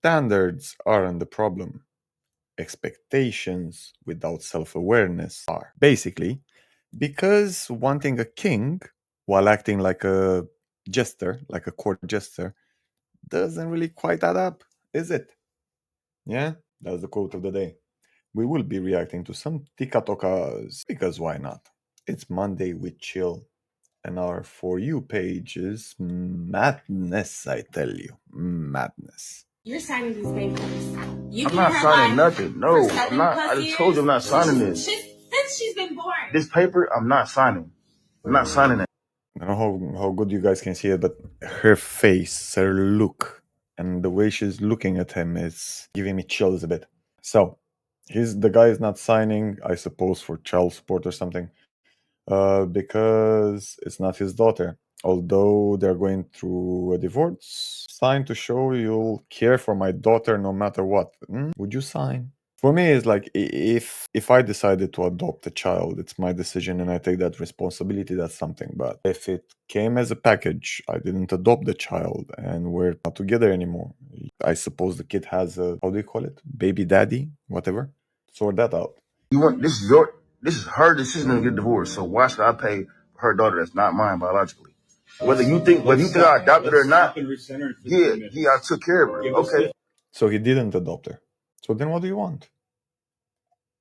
Standards aren't the problem. Expectations without self-awareness are. Basically, because wanting a king while acting like a jester, like a court jester, doesn't really quite add up, is it? Yeah, that's the quote of the day. We will be reacting to some tikatokas because why not? It's Monday with chill, and our For You page is madness, I tell you. Madness. You're signing these papers. I'm not signing nothing. No, I'm not. I just told you I'm not signing this. Since she's been born. This paper, I'm not signing. I'm not signing it. I don't know how good you guys can see it, but her face, her look, and the way she's looking at him is giving me chills a bit. So, the guy is not signing, I suppose, for child support or something, because it's not his daughter. Although they're going through a divorce, sign to show you'll care for my daughter no matter what. Would you sign? For me, it's like if I decided to adopt a child, it's my decision and I take that responsibility. That's something. But if it came as a package, I didn't adopt the child and we're not together anymore. I suppose the kid has a, how do you call it, baby daddy, whatever. Sort that out. You want this is her decision to get divorced. So why should I pay for her daughter that's not mine biologically? Whether you think I adopted her or not, yeah, I took care of her. Okay. So he didn't adopt her. So then what do you want?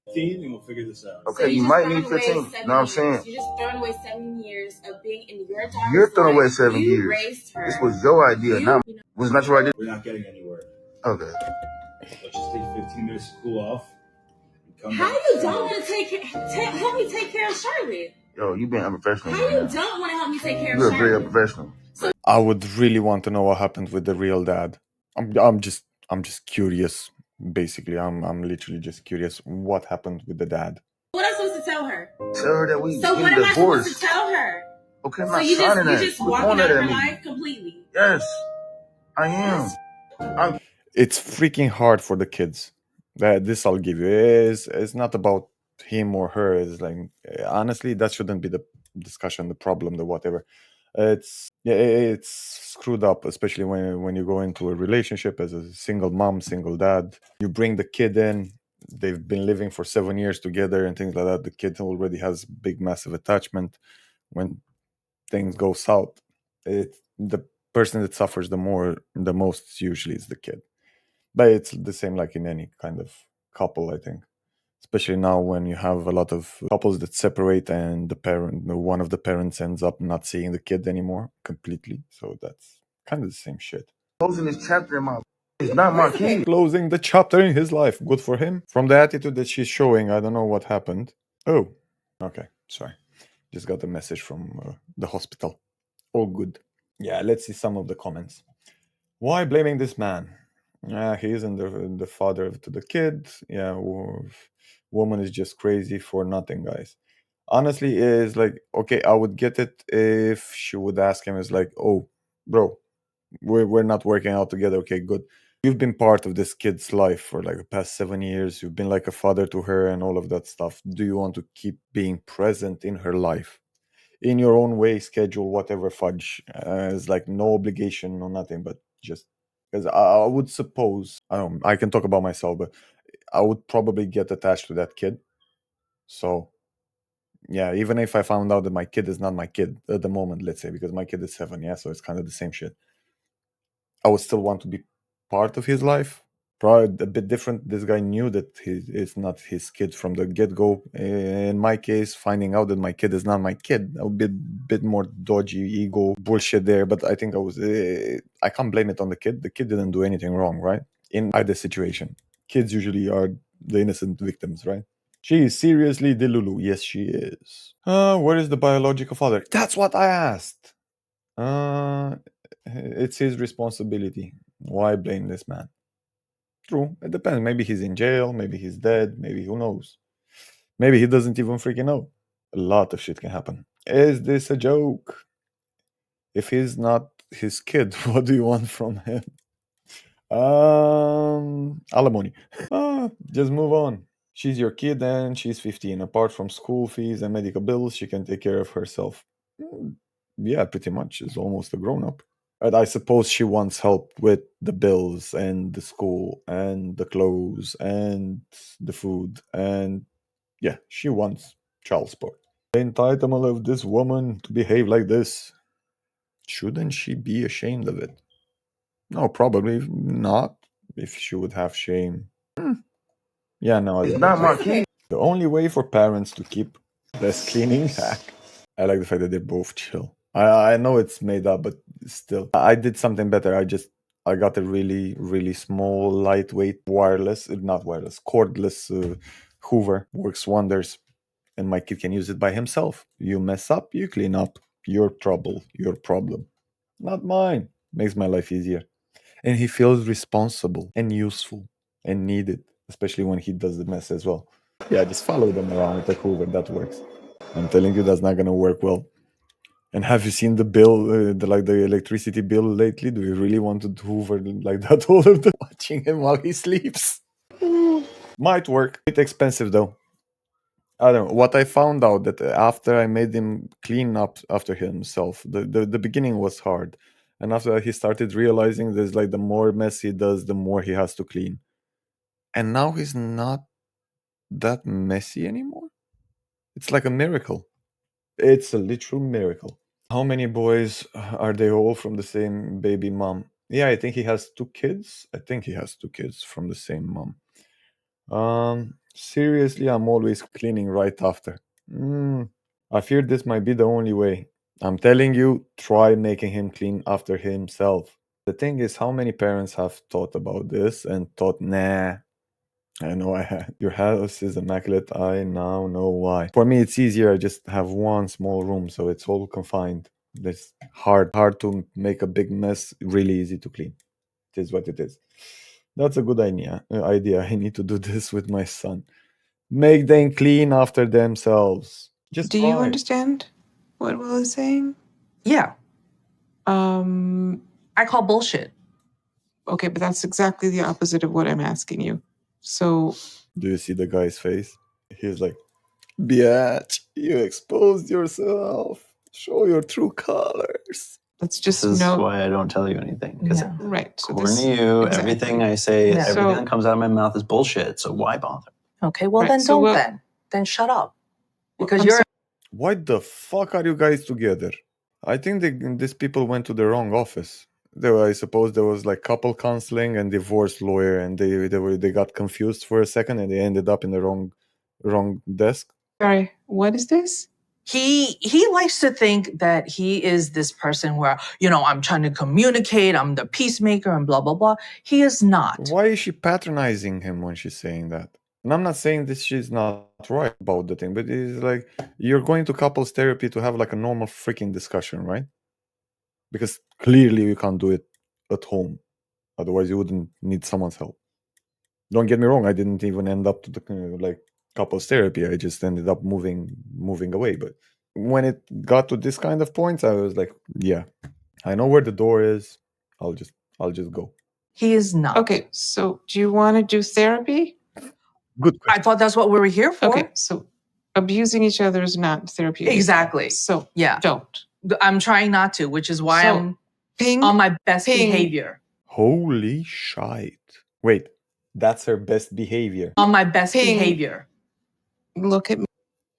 15 and we'll figure this out. Okay, so you might need 15. You know what I'm saying? You're just throwing away 7 years of being in your daughter's You're throwing away life. 7 You years. raised her. This was your idea, was not your idea. We're not getting anywhere. Okay. Let's just take 15 minutes to cool off. How you don't want to help me take care of Charlotte? Yo, you being unprofessional. How you don't want to help me take care of You're Charlotte? very unprofessional. I would really want to know what happened with the real dad. I'm just curious. Basically, I'm literally just curious what happened with the dad. What am I supposed to tell her? Tell her that we So what am I supposed to tell her? Okay, I'm So not you signing that. You just walking out of her life completely? Yes, I am. It's freaking hard for the kids. This I'll give you. It's not about him or her. It's like, honestly, that shouldn't be the discussion, the problem, the whatever. It's screwed up, especially when you go into a relationship as a single mom, single dad. You bring the kid in. They've been living for 7 years together and things like that. The kid already has big, massive attachment. When things go south, the person that suffers the most usually is the kid. But it's the same like in any kind of couple, I think. Especially now when you have a lot of couples that separate and one of the parents ends up not seeing the kid anymore completely. So that's kind of the same shit. Closing this chapter in my it's not my kid. Closing the chapter in his life. Good for him. From the attitude that she's showing, I don't know what happened. Oh, okay. Sorry. Just got a message from the hospital. All good. Yeah, let's see some of the comments. Why blaming this man? He isn't the father to the kid. Yeah, woman is just crazy for nothing, guys. Honestly, is like, okay, I would get it if she would ask him, is like, oh, bro, we're not working out together. Okay, good. You've been part of this kid's life for like the past 7 years. You've been like a father to her and all of that stuff. Do you want to keep being present in her life? In your own way, schedule, whatever fudge. It's like no obligation, no nothing, but just because I would suppose, I can talk about myself, but I would probably get attached to that kid. So, yeah, even if I found out that my kid is not my kid at the moment, let's say, because my kid is 7, yeah, so it's kind of the same shit. I would still want to be part of his life. Probably a bit different. This guy knew that it's not his kid from the get-go. In my case, finding out that my kid is not my kid, a bit more dodgy ego bullshit there. But I think I can't blame it on the kid. The kid didn't do anything wrong, right? In either situation, kids usually are the innocent victims, right? She is seriously Delulu. Yes, she is. Where is the biological father? That's what I asked. It's his responsibility. Why blame this man? True, it depends. Maybe he's in jail, maybe he's dead, maybe who knows. Maybe he doesn't even freaking know. A lot of shit can happen. Is this a joke? If he's not his kid, what do you want from him? Alimony. Just move on. She's your kid and she's 15. Apart from school fees and medical bills, she can take care of herself. Yeah, pretty much. She's almost a grown-up. And I suppose she wants help with the bills and the school and the clothes and the food. And yeah, she wants child support. The entitlement of this woman to behave like this. Shouldn't she be ashamed of it? No, probably not. If she would have shame. Yeah, no. It's not my kid. The only way for parents to keep this cleaning hack. I like the fact that they're both chill. I know it's made up, but still. I did something better. I got a really, really small, lightweight, cordless Hoover. Works wonders. And my kid can use it by himself. You mess up, you clean up. Your trouble, your problem. Not mine. Makes my life easier. And he feels responsible and useful and needed, especially when he does the mess as well. Yeah, just follow them around with the Hoover. That works. I'm telling you, that's not gonna work well. And have you seen the bill, the electricity bill lately? Do you really want to Hoover like that all of the watching him while he sleeps? Might work. It's expensive though. I don't know. What I found out that after I made him clean up after himself, the beginning was hard. And after he started realizing there's like the more mess he does, the more he has to clean. And now he's not that messy anymore. It's like a miracle. It's a literal miracle. How many boys are they all from the same baby mom? Yeah, I think he has 2 kids. I think he has 2 kids from the same mom. Seriously, I'm always cleaning right after. I fear this might be the only way. I'm telling you, try making him clean after himself. The thing is, how many parents have thought about this and thought, nah, I know I had. Your house is immaculate. I now know why. For me, it's easier. I just have one small room, so it's all confined. It's hard to make a big mess. Really easy to clean. It is what it is. That's a good idea. I need to do this with my son. Make them clean after themselves. Just Do you try. understand what Will is saying? Yeah, Um, I call bullshit. okay, but that's exactly the opposite of what I'm asking you. So, Do you see the guy's face? He's like, "Bitch, you exposed yourself. Show your true colors." let's just This is know. why I don't tell you anything. Because Yeah. Right. So according this, to you, exactly. everything I say, Yeah. everything So- that comes out of my mouth is bullshit. So why bother? Okay, well Right, then so don't we'll- then. Then shut up. Because I'm you're Why the fuck are you guys together? I think these people went to the wrong office. I suppose there was like couple counseling and divorce lawyer, and they got confused for a second, and they ended up in the wrong desk. Sorry, what is this? he likes to think that he is this person where, I'm trying to communicate, I'm the peacemaker and blah blah blah. He is not. Why is she patronizing him when she's saying that? And I'm not saying that she's not right about the thing, but it's like you're going to couples therapy to have like a normal freaking discussion, right? Because clearly you can't do it at home. Otherwise, you wouldn't need someone's help. Don't get me wrong, I didn't even end up to the like couples therapy. I just ended up moving away. But when it got to this kind of points, I was like, yeah, I know where the door is. I'll just go. He is not. Okay, so do you want to do therapy? Good I question. thought that's what we were here for. Okay, so abusing each other is not therapeutic. Exactly. So Yeah. don't. I'm trying not to, which is why So, I'm Ping. on my best Ping. behavior. Holy shite. Wait, that's her best behavior. On my best Ping. behavior. Look at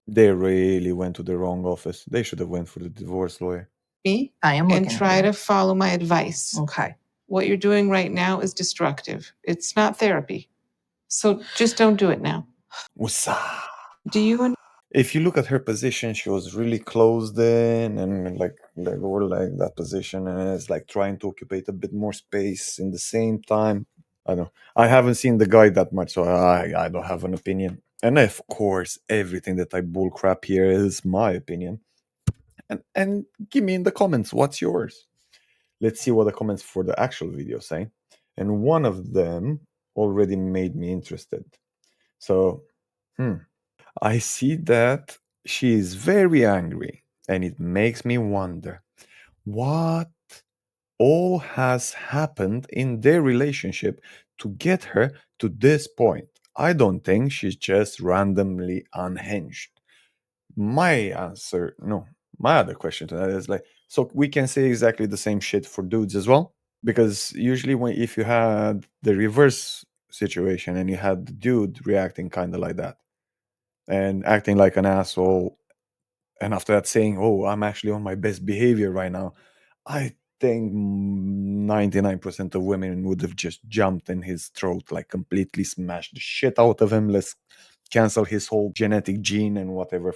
They really went to the wrong office. They should have went for the divorce lawyer. me I am looking and try at to follow my advice. you. Okay. What you're doing right now is destructive. It's not therapy. So just don't do it now. Woosah. Do you If you look at her position, she was really closed in and like or like that position, and it's like trying to occupy a bit more space in the same time. I don't know. I haven't seen the guy that much, so I don't have an opinion. And of course, everything that I bullcrap here is my opinion. And give me in the comments what's yours. Let's see what the comments for the actual video say. And one of them already made me interested. So, I see that she is very angry, and it makes me wonder what all has happened in their relationship to get her to this point. I don't think she's just randomly unhinged. My other question to that is like, So we can say exactly the same shit for dudes as well, because usually if you had the reverse situation and you had the dude reacting kind of like that and acting like an asshole, and after that saying, "Oh, I'm actually on my best behavior right now," I think 99% of women would have just jumped in his throat, like completely smashed the shit out of him. Let's cancel his whole genetic gene and whatever.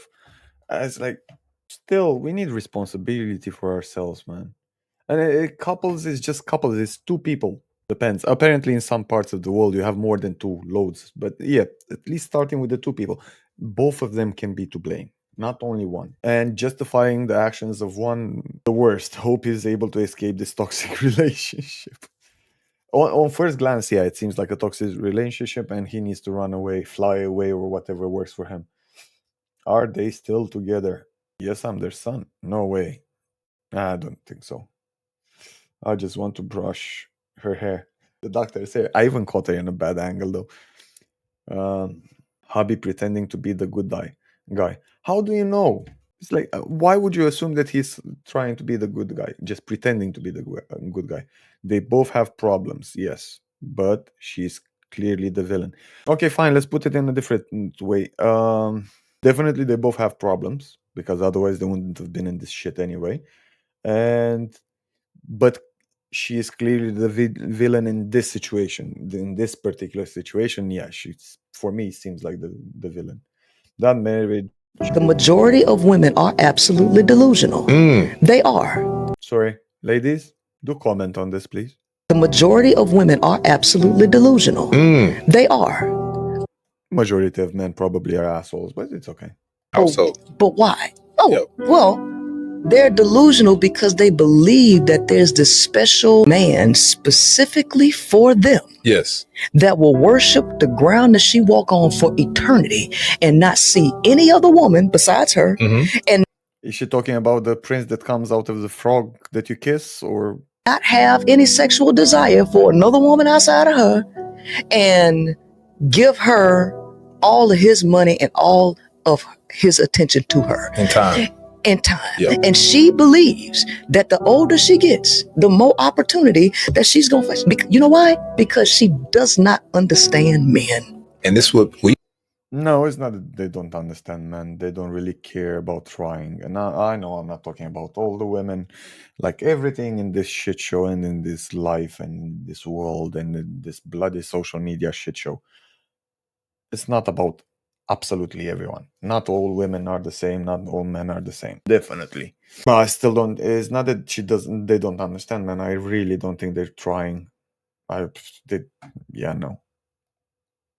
It's like, still, we need responsibility for ourselves, man. And couples is just couples. It's two people. Depends. Apparently, in some parts of the world, you have more than two loads. But yeah, at least starting with the two people, both of them can be to blame, not only one. And justifying the actions of one, the worst. Hope he's able to escape this toxic relationship. On first glance, yeah, it seems like a toxic relationship, and he needs to run away, fly away, or whatever works for him. Are they still together? Yes, I'm their son. No way. I don't think so. I just want to brush her hair. The doctor said, I even caught her in a bad angle though. Hubby pretending to be the good guy. How do you know? It's like, why would you assume that he's trying to be the good guy, just pretending to be the good guy? They both have problems, yes, but she's clearly the villain. Okay, fine, let's put it in a different way. Definitely they both have problems, because otherwise they wouldn't have been in this shit anyway. But she is clearly the villain in this situation. In this particular situation, yeah, she's, for me, seems like the villain. That marriage. The majority of women are absolutely delusional. They are. Sorry, ladies, do comment on this, please. The majority of women are absolutely delusional. They are. Majority of men probably are assholes, but it's okay. But why? Oh, well, they're delusional because they believe that there's this special man specifically for them. Yes. That will worship the ground that she walk on for eternity and not see any other woman besides her. And is she talking about the prince that comes out of the frog that you kiss, or not have any sexual desire for another woman outside of her, and give her all of his money and all of his attention to her and time? Yep. And she believes that the older she gets, the more opportunity that she's going to face. You know why? Because she does not understand men. And this what we... No, it's not that they don't understand men. They don't really care about trying. And I know I'm not talking about all the women. Like everything in this shit show and in this life and this world and in this bloody social media shit show, it's not about absolutely everyone. Not all women are the same. Not all men are the same. Definitely. But I still don't. It's not that they don't understand, man. I really don't think they're trying. No.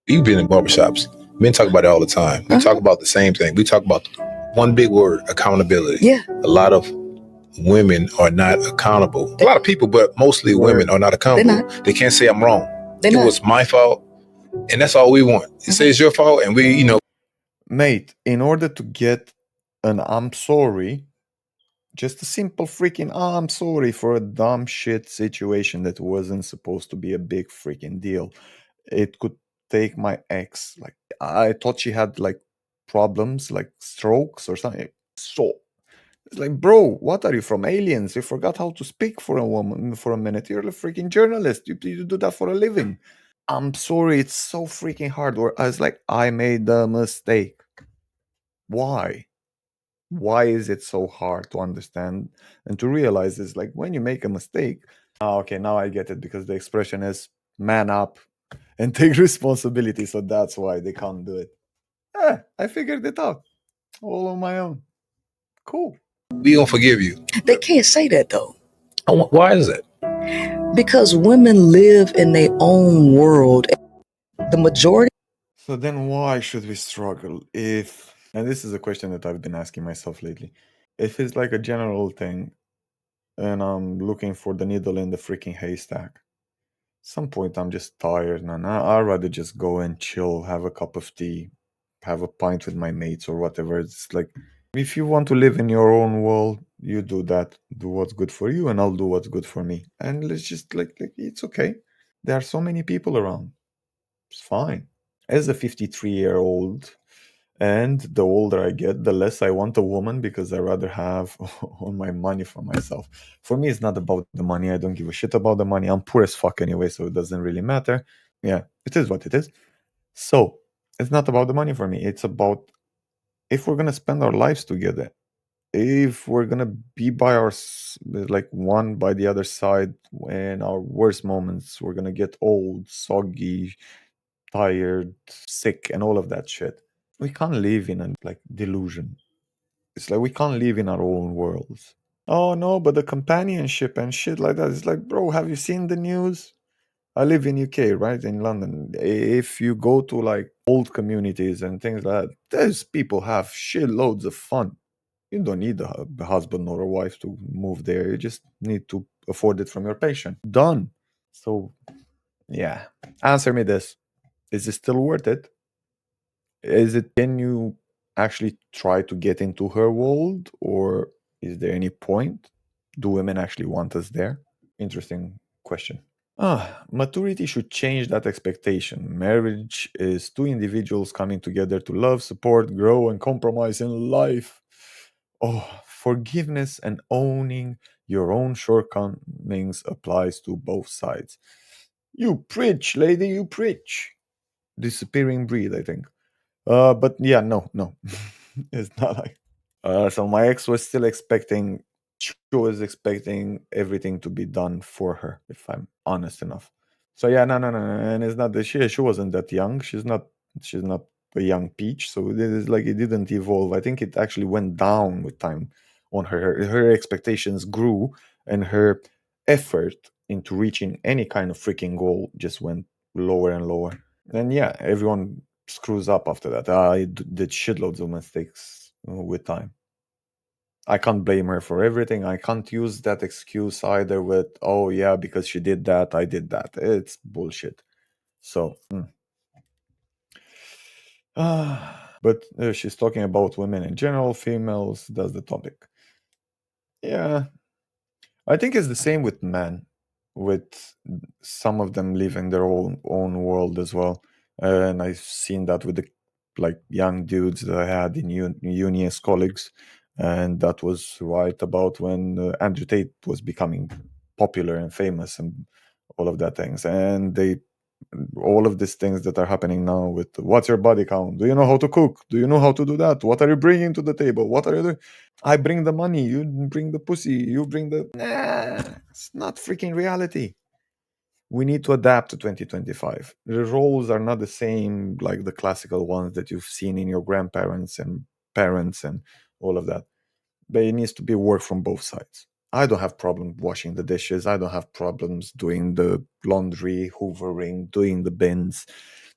You've been in barbershops. Men talk about it all the time. We talk about the same thing. We talk about one big word: accountability. Yeah. A lot of women are not accountable. A lot of people, but mostly women are not accountable. They can't say I'm wrong. It was my fault. And that's all we want. You say it's your fault, and we, Mate, in order to get an I'm sorry, just a simple freaking I'm sorry for a dumb shit situation that wasn't supposed to be a big freaking deal, it could take my ex. Like, I thought she had like problems, like strokes or something. So it's like, bro, what are you, from aliens? You forgot how to speak for a woman for a minute. You're a freaking journalist. You do that for a living. I'm sorry, it's so freaking hard. Or I was like, I made a mistake. Why? Why is it so hard to understand and to realize is like when you make a mistake? Okay, now I get it, because the expression is man up and take responsibility. So that's why they can't do it. I figured it out all on my own. Cool. we gonna forgive you. They can't say that though. Why is that? Because women live in their own world. The majority. So then why should we struggle if, and this is a question that I've been asking myself lately, if it's like a general thing and I'm looking for the needle in the freaking haystack, some point I'm just tired and I'd rather just go and chill, have a cup of tea, have a pint with my mates or whatever. It's like, if you want to live in your own world, you do that. Do what's good for you and I'll do what's good for me. And let's just like it's okay. There are so many people around. It's fine. As a 53-year-old And the older I get, the less I want a woman because I rather have all my money for myself. For me, it's not about the money. I don't give a shit about the money. I'm poor as fuck anyway, so it doesn't really matter. Yeah, it is what it is. So it's not about the money for me. It's about if we're gonna spend our lives together, if we're gonna be by our like one by the other side in our worst moments, we're gonna get old, soggy, tired, sick, and all of that shit. We can't live in a like delusion. It's like we can't live in our own worlds. Oh no, but the companionship and shit like that. It's like, bro, have you seen the news? I live in UK, right? In London. If you go to like old communities and things like that, those people have shitloads of fun. You don't need a husband or a wife to move there. You just need to afford it from your patient. Done. So, yeah. Answer me this. Is it still worth it? Can you actually try to get into her world, or is there any point? Do women actually want us there? Interesting question. Maturity should change that expectation. Marriage is two individuals coming together to love, support, grow, and compromise in life. Oh, forgiveness and owning your own shortcomings applies to both sides. You preach, lady, you preach. Disappearing breed, I think. But yeah, no. It's not like. So my ex was still expecting. She was expecting everything to be done for her, if I'm honest enough. So yeah, no, and it's not that she wasn't that young. She's not a young peach. So it is like it didn't evolve. I think it actually went down with time on her. Her expectations grew, and her effort into reaching any kind of freaking goal just went lower and lower. And yeah, everyone screws up after that. I did shitloads of mistakes with time. I can't blame her for everything. I can't use that excuse either with, oh yeah, because she did that, I did that. It's bullshit. So, but she's talking about women in general, females, that's the topic. Yeah, I think it's the same with men, with some of them living their own world as well. And I've seen that with the like young dudes that I had in uni as colleagues, and that was right about when Andrew Tate was becoming popular and famous and all of that things. And all of these things that are happening now with what's your body count? Do you know how to cook? Do you know how to do that? What are you bringing to the table? What are you doing? I bring the money, you bring the pussy, you bring the. Nah, it's not freaking reality. We need to adapt to 2025. The roles are not the same like the classical ones that you've seen in your grandparents and parents and all of that. But it needs to be work from both sides. I don't have problem washing the dishes. I don't have problems doing the laundry, hoovering, doing the bins,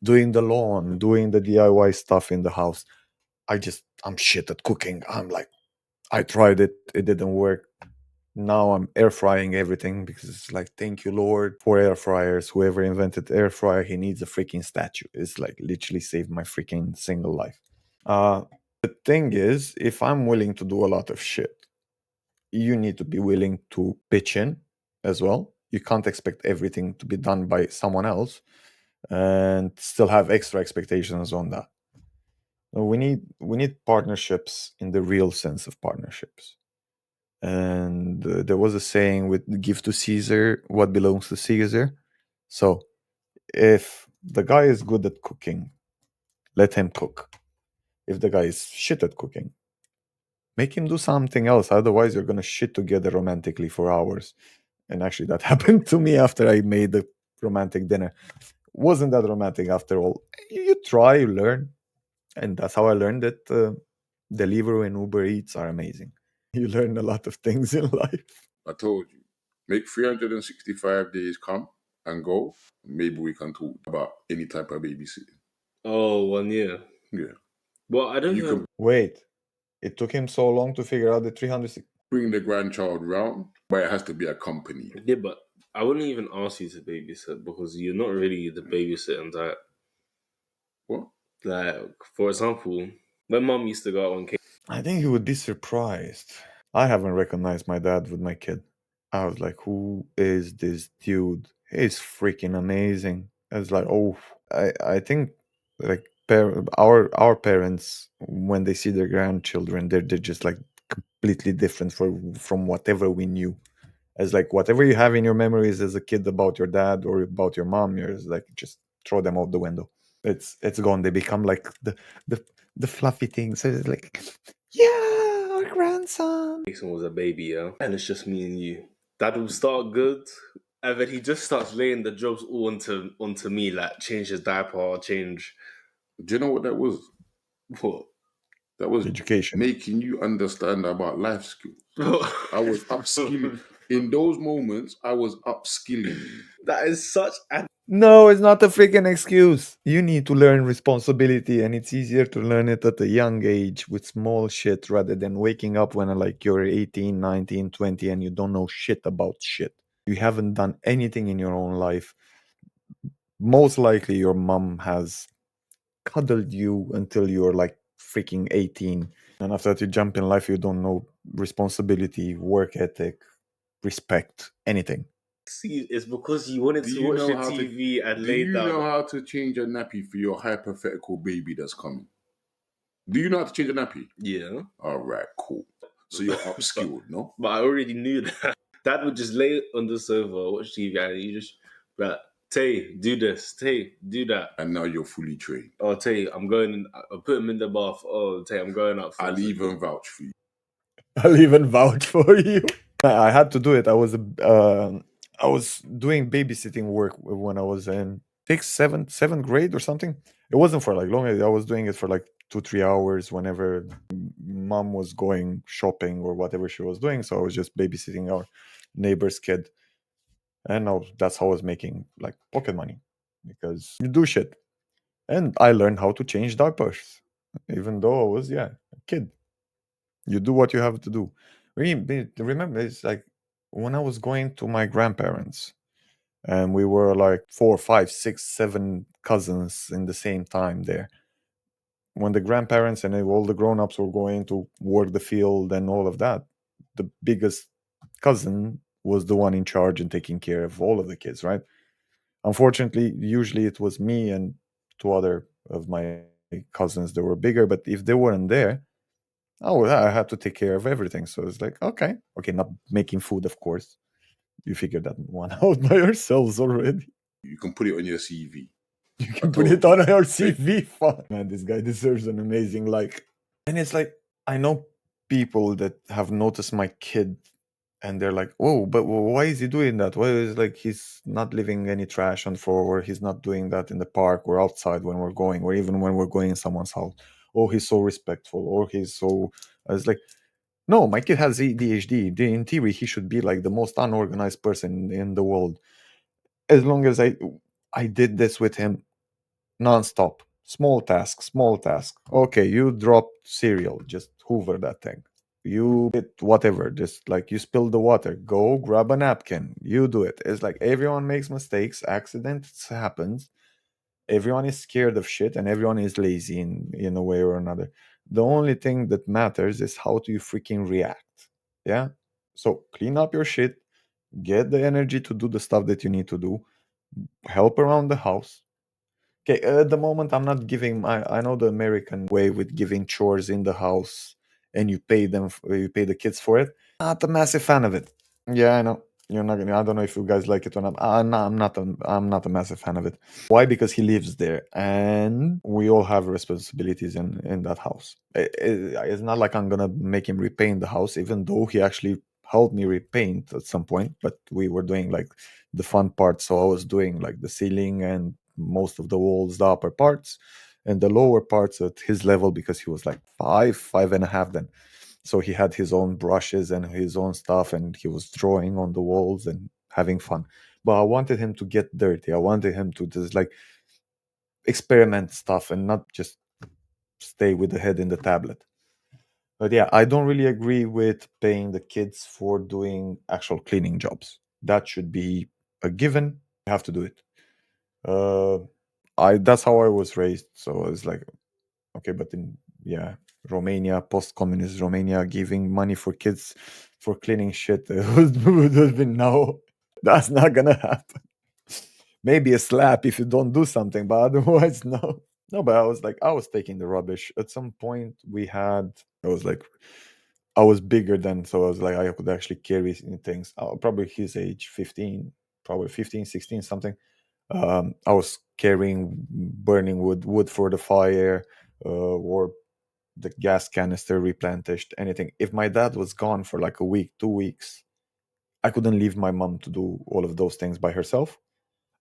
doing the lawn, doing the DIY stuff in the house. I'm shit at cooking. I'm like, I tried it, it didn't work. Now I'm air frying everything because it's like, thank you, Lord, for air fryers. Whoever invented air fryer, he needs a freaking statue. It's like literally saved my freaking single life. The thing is, if I'm willing to do a lot of shit, you need to be willing to pitch in as well. You can't expect everything to be done by someone else and still have extra expectations on that. We need partnerships in the real sense of partnerships. And there was a saying with give to Caesar what belongs to Caesar. So if the guy is good at cooking, let him cook. If the guy is shit at cooking, make him do something else. Otherwise, you're going to shit together romantically for hours. And actually, that happened to me after I made the romantic dinner. Wasn't that romantic after all? You try, you learn. And that's how I learned that Deliveroo and Uber Eats are amazing. You learn a lot of things in life. I told you, make 365 days come and go. Maybe we can talk about any type of babysitting. Oh, 1 year. Yeah. Well, I don't You know. can Wait, it took him so long to figure out the 360. bring the grandchild round, but it has to be accompanied. Yeah, but I wouldn't even ask you to babysit because you're not really the babysitting type. What? Like, for example, when mum used to go out on I think he would be surprised. I haven't recognized my dad with my kid. I was like, who is this dude? He's freaking amazing. I was like, oh, I think like our parents, when they see their grandchildren, they're just like completely different from whatever we knew. As like whatever you have in your memories as a kid about your dad or about your mom, you're like just throw them out the window. It's gone. They become like the fluffy things. So it's like, yeah, our grandson. Jason was a baby, yeah, and it's just me and you. Dad will start good, and then he just starts laying the jobs all onto me, like change his diaper, change. Do you know what that was? What? That was Education. making you understand about life skills. I was upskilling. In those moments, I was upskilling. That is such an... No, it's not a freaking excuse. You need to learn responsibility, and it's easier to learn it at a young age with small shit rather than waking up when like you're 18, 19, 20 and you don't know shit about shit. You haven't done anything in your own life. Most likely your mom has cuddled you until you're like freaking 18. And after that you jump in life, you don't know responsibility, work ethic, respect, anything. See, it's because you wanted to watch the TV and lay down. Do you know how to change a nappy for your hypothetical baby that's coming? Do you know how to change a nappy? Yeah. All right, cool. So you're upskilled, no? But I already knew that. Dad would just lay on the sofa, watch TV, and you just, like, Tay, do this. Tay, do that. And now you're fully trained. Oh, Tay, I'm going. I'll put him in the bath. Oh, Tay, I'm going up. I'll even vouch for you. I'll even vouch for you. I had to do it. I was doing babysitting work when I was in seventh grade or something. It wasn't for like long. I was doing it for like 2-3 hours whenever mom was going shopping or whatever she was doing. So I was just babysitting our neighbor's kid, and that's how I was making like pocket money, because you do shit. And I learned how to change diapers, even though I was a kid. You do what you have to do. Remember, it's like when I was going to my grandparents, and we were like 4, 5, 6, 7 cousins in the same time there. When the grandparents and all the grown-ups were going to work the field and all of that, the biggest cousin was the one in charge and taking care of all of the kids, right? Unfortunately, usually it was me and 2 other of my cousins that were bigger, but if they weren't there, I had to take care of everything. So it's like, okay, not making food, of course. You figured that one out by yourselves already. You can put it on your CV. You can put it on your CV. Fun. Man, this guy deserves an amazing like. And it's like, I know people that have noticed my kid and they're like, oh, but why is he doing that? Why is like he's not leaving any trash on the floor, or he's not doing that in the park or outside when we're going, or even when we're going in someone's house. Oh, he's so respectful, or he's so... I was like, no, my kid has ADHD. In theory, he should be like the most unorganized person in the world. As long as I did this with him nonstop. Small task. Okay, you dropped cereal, just hoover that thing. You did whatever, just like you spilled the water, go grab a napkin. You do it. It's like everyone makes mistakes, accidents happens. Everyone is scared of shit and everyone is lazy in a way or another. The only thing that matters is how do you freaking react. Yeah? So clean up your shit, get the energy to do the stuff that you need to do, help around the house. Okay, at the moment I'm not giving I know the American way with giving chores in the house and you pay the kids for it. Not a massive fan of it. Yeah, I know. You're not gonna. I don't know if you guys like it or not. No, I'm not a massive fan of it. Why? Because he lives there, and we all have responsibilities in that house. It's not like I'm gonna make him repaint the house, even though he actually helped me repaint at some point. But we were doing like the fun part, so I was doing like the ceiling and most of the walls, the upper parts, and the lower parts at his level because he was like 5.5 then. So he had his own brushes and his own stuff, and he was drawing on the walls and having fun. But I wanted him to get dirty. I wanted him to just like experiment stuff and not just stay with the head in the tablet. But yeah, I don't really agree with paying the kids for doing actual cleaning jobs. That should be a given. You have to do it. That's how I was raised. So it's like, okay, but in Romania, post-communist Romania, giving money for kids for cleaning shit would have been no. That's not gonna happen. Maybe a slap if you don't do something, but otherwise no. No, but I was taking the rubbish. At some point, I was bigger then, so I was like, I could actually carry things. Probably his age, 15, probably 15, 16, something. I was carrying burning wood for the fire, or the gas canister replenished, anything. If my dad was gone for like a week, 2 weeks, I couldn't leave my mom to do all of those things by herself.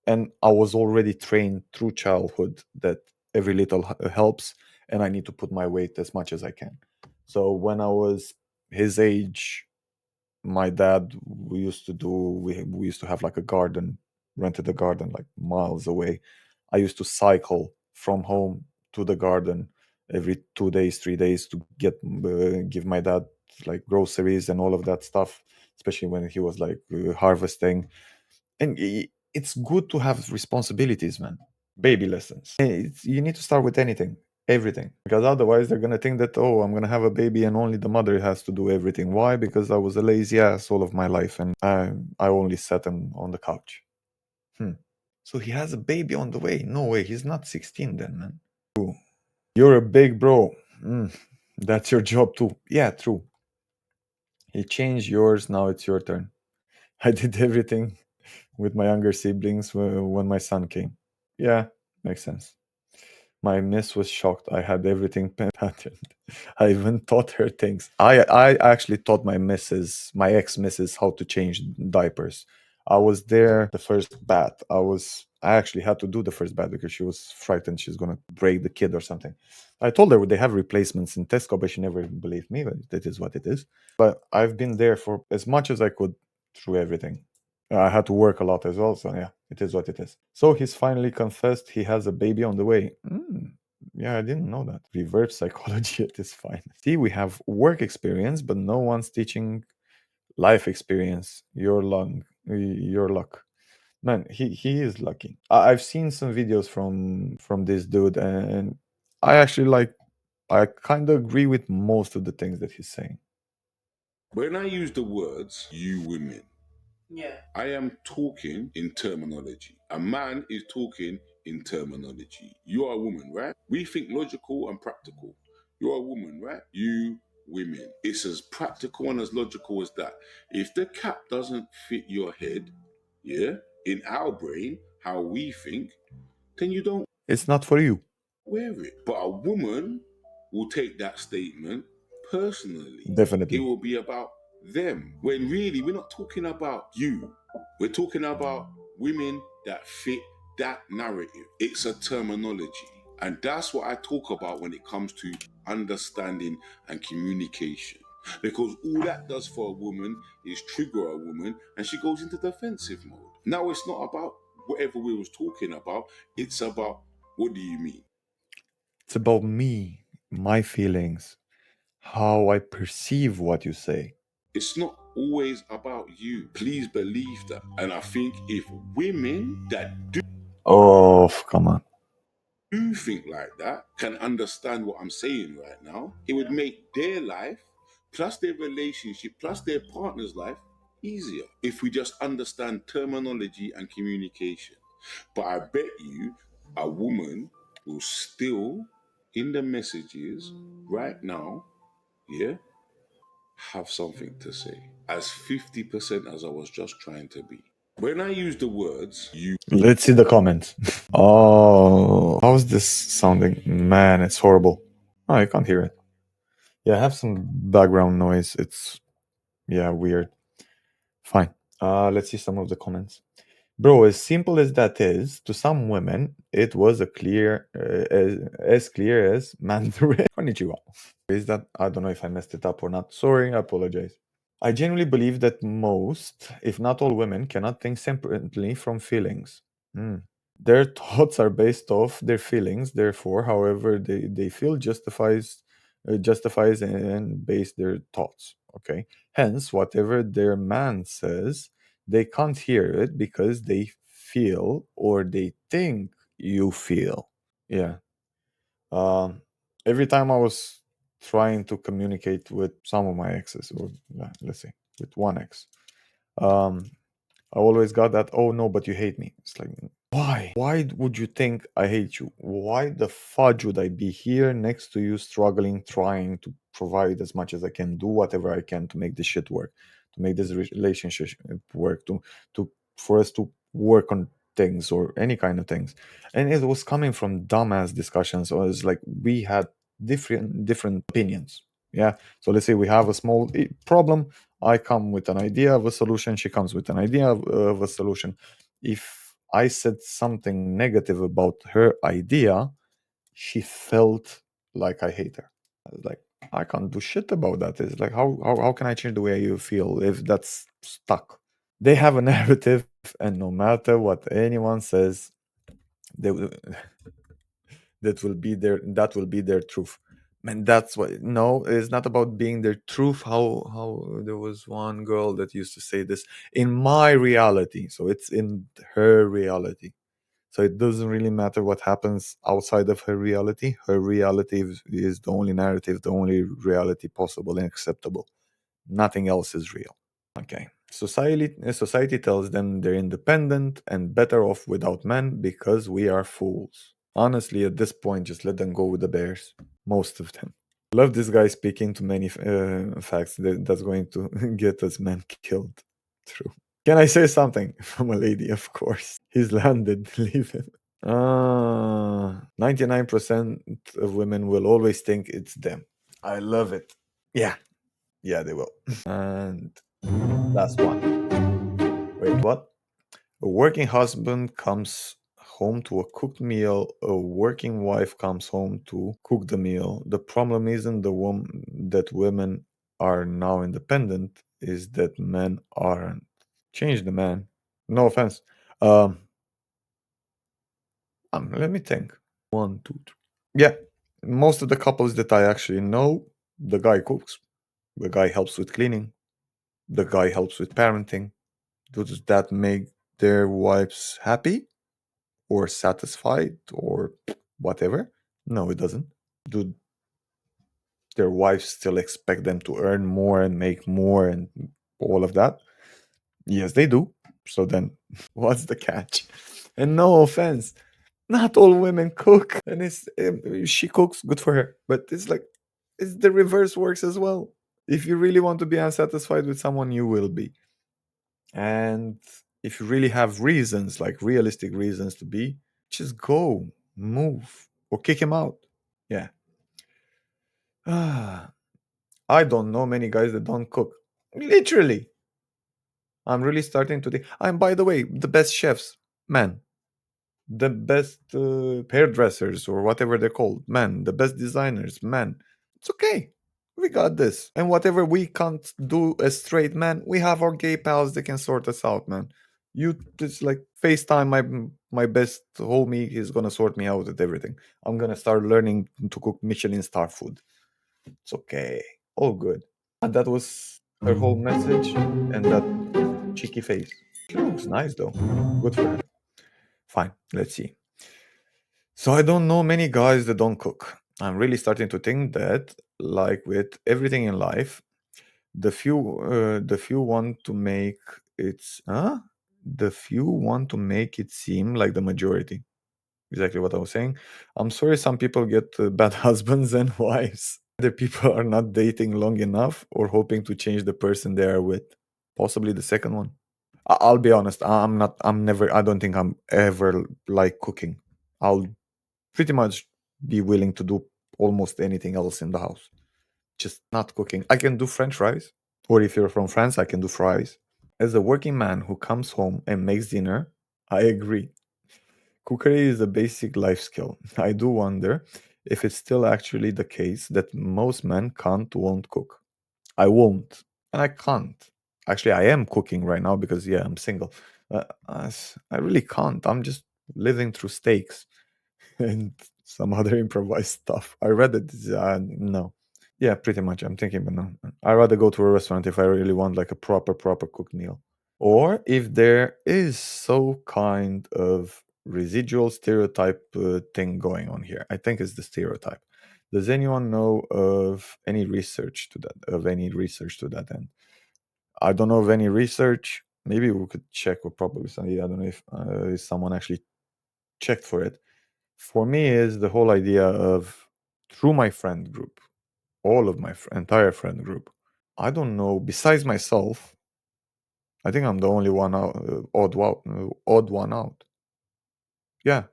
And I was already trained through childhood that every little helps, and I need to put my weight as much as I can. So when I was his age, my dad, we used to have like a garden, rented a garden like miles away. I used to cycle from home to the garden every 2 days, 3 days to give my dad like groceries and all of that stuff, especially when he was like harvesting. And it's good to have responsibilities, man. Baby lessons. You need to start with anything, everything, because otherwise they're gonna think that, oh, I'm gonna have a baby and only the mother has to do everything. Why? Because I was a lazy ass all of my life and I only sat on the couch. So he has a baby on the way. No way, he's not 16 then, man. Ooh. You're a big bro. That's your job too. Yeah, true. He changed yours, now it's your turn. I did everything with my younger siblings when my son came. Yeah, makes sense. My miss was shocked. I had everything patterned. I even taught her things. I actually taught my ex-missus, how to change diapers. I was there the first bath. I actually had to do the first bath because she was frightened she's gonna break the kid or something. I told her they have replacements in Tesco, but she never believed me. But that is what it is. But I've been there for as much as I could through everything. I had to work a lot as well, so yeah, it is what it is. So he's finally confessed he has a baby on the way. Yeah, I didn't know that. Reverse psychology at its finest. See, we have work experience, but no one's teaching life experience. Your luck. Man, he is lucky. I've seen some videos from this dude, and I kind of agree with most of the things that he's saying. When I use the words "you women," Yeah. I am talking in terminology. A man is talking in terminology. You are a woman, right? We think logical and practical. You're a woman, right? You women. It's as practical and as logical as that. If the cap doesn't fit your head, yeah, in our brain, how we think, then you don't It's not for you. wear it. But a woman will take that statement personally. Definitely. It will be about them. When really, we're not talking about you. We're talking about women that fit that narrative. It's a terminology. And that's what I talk about when it comes to understanding and communication. Because all that does for a woman is trigger a woman and she goes into defensive mode. Now it's not about whatever we was talking about. It's about, what do you mean? It's about me, my feelings, how I perceive what you say. It's not always about you. Please believe that. And I think if women that do Come on. think like that can understand what I'm saying right now, it would make their life, plus their relationship, plus their partner's life easier if we just understand terminology and communication. But I bet you a woman will still, in the messages right now, yeah, have something to say. As 50% as I was just trying to be. When I use the words you, Let's see the comments. Oh, how's this sounding? Man, it's horrible. Oh, I can't hear it. Yeah, I have some background noise. It's, yeah, weird. Fine. Let's see some of the comments. Bro, as simple as that is, to some women, it was a clear, as clear as Mandarin. Konnichiwa. Is that, I don't know if I messed it up or not. Sorry, I apologize. I genuinely believe that most, if not all women, cannot think separately from feelings. Their thoughts are based off their feelings, therefore, however they feel justifies and base their thoughts. Okay. Hence, whatever their man says, they can't hear it because they feel or they think you feel. Yeah. Every time I was trying to communicate with some of my exes, or let's say with one ex, I always got that, oh no, but you hate me. It's like, Why? Why would you think I hate you? Why the fudge would I be here next to you, struggling, trying to provide as much as I can, do whatever I can to make this shit work, to make this relationship work, to for us to work on things or any kind of things. And it was coming from dumbass discussions. So it's like we had different opinions. Yeah. So let's say we have a small problem. I come with an idea of a solution. She comes with an idea of a solution. If I said something negative about her idea, she felt like I hate her. I was like, I can't do shit about that. It's like, how can I change the way you feel if that's stuck? They have a narrative, and no matter what anyone says, they will, that will be their truth. And that's what, no, it's not about being their truth. How there was one girl that used to say this, in my reality. So it's in her reality. So it doesn't really matter what happens outside of her reality. Her reality is the only narrative, the only reality possible and acceptable. Nothing else is real. Okay. Society tells them they're independent and better off without men because we are fools. Honestly, at this point, just let them go with the bears. Most of them. Love this guy speaking to many facts that's going to get us men killed. True. Can I say something from a lady? Of course. He's landed. Leave him. 99% of women will always think it's them. I love it. Yeah. Yeah, they will. And last one. Wait, what? A working husband comes home to a cooked meal. A working wife comes home to cook the meal. The problem isn't that women are now independent, is that men aren't. Change the man. No offense. Let me think. 1, 2, 3. Yeah, most of the couples that I actually know, the guy cooks, the guy helps with cleaning, the guy helps with parenting. Does that make their wives happy or satisfied or whatever? No, it doesn't. Do their wives still expect them to earn more and make more and all of that? Yes, they do. So then, what's the catch? And no offense, not all women cook, and she cooks, good for her. But it's like it's the reverse works as well. If you really want to be unsatisfied with someone, you will be. And if you really have reasons, like realistic reasons to be, just go, move, or kick him out. Yeah. I don't know many guys that don't cook. Literally. I'm really starting to think. And by the way, the best chefs, men. The best hairdressers or whatever they're called, men. The best designers, men. It's okay. We got this. And whatever we can't do as straight men, we have our gay pals that can sort us out, man. You just like FaceTime my best homie, he's gonna sort me out with everything. I'm gonna start learning to cook Michelin star food. It's okay. All good. And that was her whole message and that cheeky face. She looks nice though. Good for her. Fine, let's see. So I don't know many guys that don't cook. I'm really starting to think that, like with everything in life, the few want to make it seem like the majority. Exactly what I was saying. I'm sorry, some people get bad husbands and wives. Other people are not dating long enough or hoping to change the person they are with. Possibly the second one. I'll be honest. I don't think I'm ever like cooking. I'll pretty much be willing to do almost anything else in the house. Just not cooking. I can do French fries. Or if you're from France, I can do fries. As a working man who comes home and makes dinner, I agree. Cookery is a basic life skill. I do wonder if it's still actually the case that most men won't cook. I won't. And I can't. Actually, I am cooking right now because, yeah, I'm single. I really can't. I'm just living through steaks and some other improvised stuff. I read it. No. Yeah, pretty much. I'm thinking, but no. I'd rather go to a restaurant if I really want like a proper cooked meal. Or if there is so kind of residual stereotype thing going on here. I think it's the stereotype. Does anyone know of any research to that end? I don't know of any research. Maybe we could check with probably somebody. I don't know if someone actually checked for it. For me, is the whole idea of through my friend group, all of my entire friend group. I don't know. Besides myself, I think I'm the only one out, odd one out. Yeah,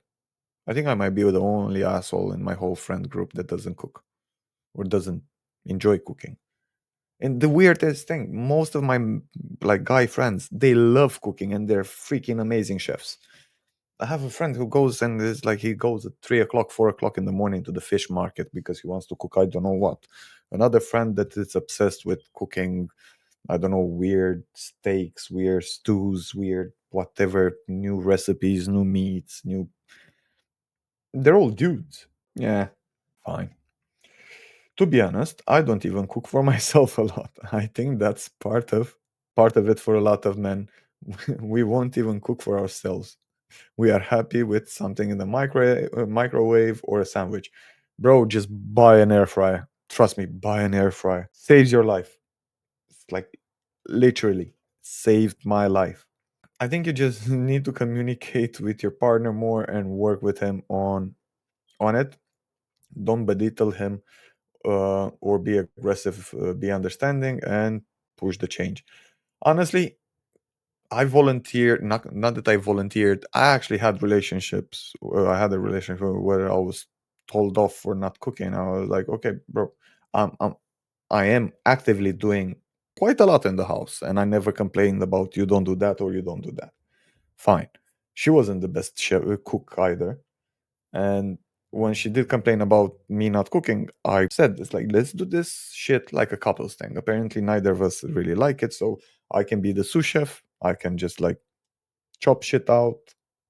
I think I might be the only asshole in my whole friend group that doesn't cook or doesn't enjoy cooking. And the weirdest thing, most of my like guy friends, they love cooking and they're freaking amazing chefs. I have a friend who goes and is like he goes at 3 o'clock, 4 o'clock in the morning to the fish market because he wants to cook I don't know what. Another friend that is obsessed with cooking, I don't know, weird steaks, weird stews, weird whatever, new recipes, new meats, new. They're all dudes. Yeah, fine. To be honest, I don't even cook for myself a lot. I think that's part of it for a lot of men. We won't even cook for ourselves. We are happy with something in the microwave or a sandwich. Bro, just buy an air fryer. Trust me, buy an air fryer. Saves your life. It's like literally saved my life. I think you just need to communicate with your partner more and work with him on it. Don't belittle him or be aggressive, be understanding, and push the change. Honestly, I volunteered. Not that I volunteered. I actually had relationships. I had a relationship where I was told off for not cooking. I was like, okay, bro, I am actively doing quite a lot in the house, and I never complained about you don't do that or you don't do that. Fine. She wasn't the best cook either, and when she did complain about me not cooking, I said, it's like, let's do this shit like a couples thing. Apparently, neither of us really like it. So I can be the sous chef. I can just like chop shit out,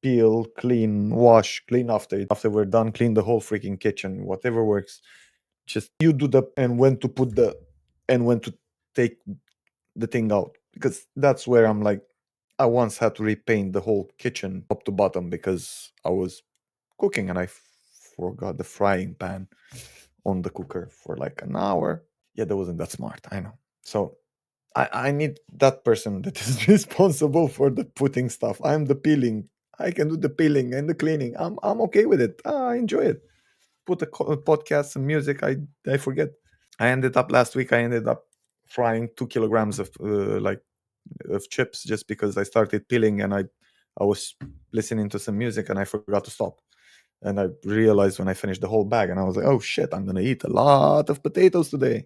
peel, clean, wash, clean after we're done, clean the whole freaking kitchen, whatever works. Just you do the and when to put the and when to take the thing out. Because that's where I'm like, I once had to repaint the whole kitchen top to bottom because I was cooking and I forgot the frying pan on the cooker for like an hour. Yeah, that wasn't that smart. I know. So I need that person that is responsible for the putting stuff. I'm the peeling. I can do the peeling and the cleaning. I'm okay with it. I enjoy it. Put a podcast, some music. I forget. I ended up last week. I ended up frying 2 kilograms of of chips just because I started peeling and I was listening to some music and I forgot to stop. And I realized when I finished the whole bag, and I was like, oh shit, I'm going to eat a lot of potatoes today.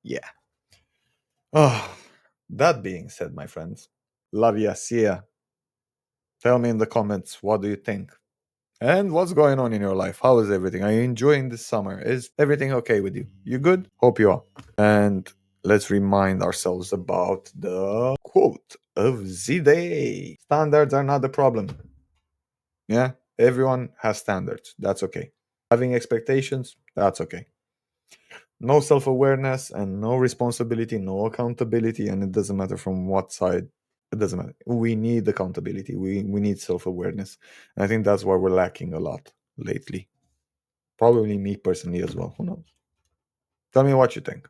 Yeah. Oh, that being said, my friends, Lavia Sia, tell me in the comments, what do you think? And what's going on in your life? How is everything? Are you enjoying this summer? Is everything okay with you? You good? Hope you are. And let's remind ourselves about the quote of the day. Standards are not the problem. Yeah, everyone has standards. That's okay. Having expectations, that's okay. No self-awareness and no responsibility, no accountability, and it doesn't matter from what side. It doesn't matter. We need accountability. We need self-awareness. And I think that's why we're lacking a lot lately. Probably me personally as well. Who knows? Tell me what you think.